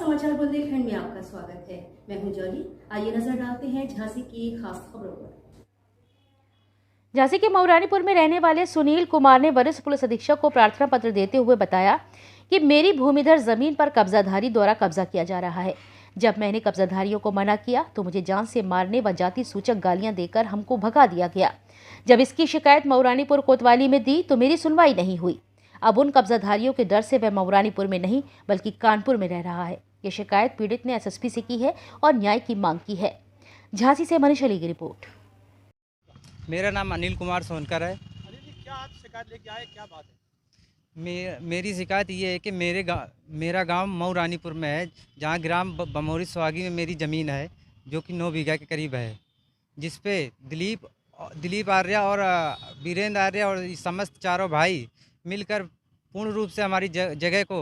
समाचार बुंदेलखंड में आपका स्वागत है। मैं हूं जॉली। आइए नजर डालते हैं झांसी की खास खबरों पर। झांसी के मऊरानीपुर में रहने वाले सुनील कुमार ने वरिष्ठ पुलिस अधीक्षक को प्रार्थना पत्र देते हुए बताया कि मेरी भूमिधर जमीन पर कब्जाधारी द्वारा कब्जा किया जा रहा है। जब मैंने कब्जाधारियों को मना किया तो मुझे जान से मारने व जाति सूचक गालियां देकर हमको भगा दिया गया। जब इसकी शिकायत मऊरानीपुर कोतवाली में दी तो मेरी सुनवाई नहीं हुई। अब उन कब्जाधारियों के डर से वह मऊरानीपुर में नहीं बल्कि कानपुर में रह रहा है। ये शिकायत पीड़ित ने एसएसपी से की है और न्याय की मांग की है। झांसी से मनीष अली की रिपोर्ट। मेरा नाम अनिल कुमार सोनकर है। अनिल जी, क्या आप शिकायत लेके आए, क्या बात है? मेरी शिकायत ये है कि मेरा गांव मऊरानीपुर में है, जहां ग्राम बमौरी स्वागी में मेरी ज़मीन है जो कि 9 बीघा के करीब है, जिस पे दिलीप आर्य और वीरेंद्र आर्य और समस्त चारों भाई मिलकर पूर्ण रूप से हमारी जगह को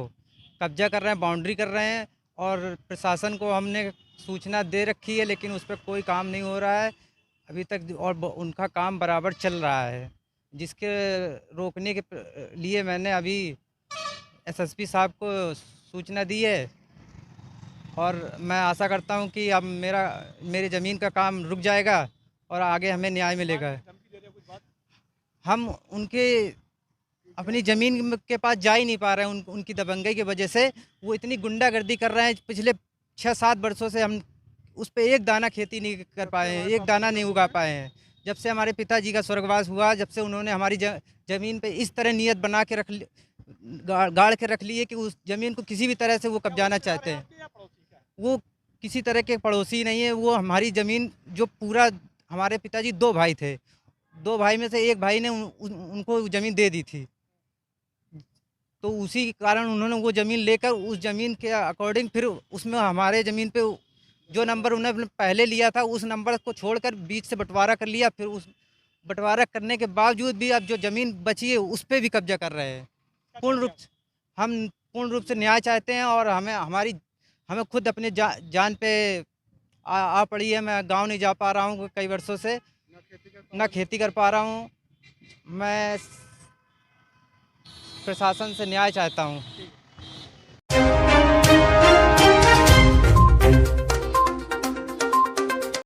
कब्जा कर रहे हैं, बाउंड्री कर रहे हैं। और प्रशासन को हमने सूचना दे रखी है, लेकिन उस पर कोई काम नहीं हो रहा है अभी तक, और उनका काम बराबर चल रहा है, जिसके रोकने के लिए मैंने अभी एसएसपी साहब को सूचना दी है। और मैं आशा करता हूं कि अब मेरी ज़मीन का काम रुक जाएगा और आगे हमें न्याय मिलेगा। धमकी दे रहे हो, कुछ बात? हम उनके अपनी ज़मीन के पास जा ही नहीं पा रहे हैं, उनकी दबंगई की वजह से। वो इतनी गुंडागर्दी कर रहे हैं, पिछले 6-7 वर्षों से हम उस पर एक दाना खेती नहीं कर पाए हैं, एक दाना नहीं उगा पाए हैं। जब से हमारे पिताजी का स्वर्गवास हुआ, जब से उन्होंने हमारी ज़मीन पे इस तरह नीयत बना के गाड़ के रख ली है कि उस ज़मीन को किसी भी तरह से वो कब्जाना चाहते हैं। वो किसी तरह के पड़ोसी नहीं है, वो हमारी ज़मीन जो पूरा, हमारे पिताजी 2 भाई थे, 2 भाई में से एक भाई ने उनको ज़मीन दे दी थी, तो उसी कारण उन्होंने वो ज़मीन लेकर उस ज़मीन के अकॉर्डिंग फिर उसमें हमारे ज़मीन पे जो नंबर उन्होंने पहले लिया था उस नंबर को छोड़कर बीच से बंटवारा कर लिया। फिर उस बंटवारा करने के बावजूद भी अब जो ज़मीन बची है उस पर भी कब्जा कर रहे हैं। हम पूर्ण रूप से न्याय चाहते हैं और हमें खुद अपने जान पे आ पड़ी है। मैं गांव नहीं जा पा रहा हूं कई वर्षों से, ना खेती कर पा रहा हूं। मैं प्रशासन से न्याय चाहता हूं।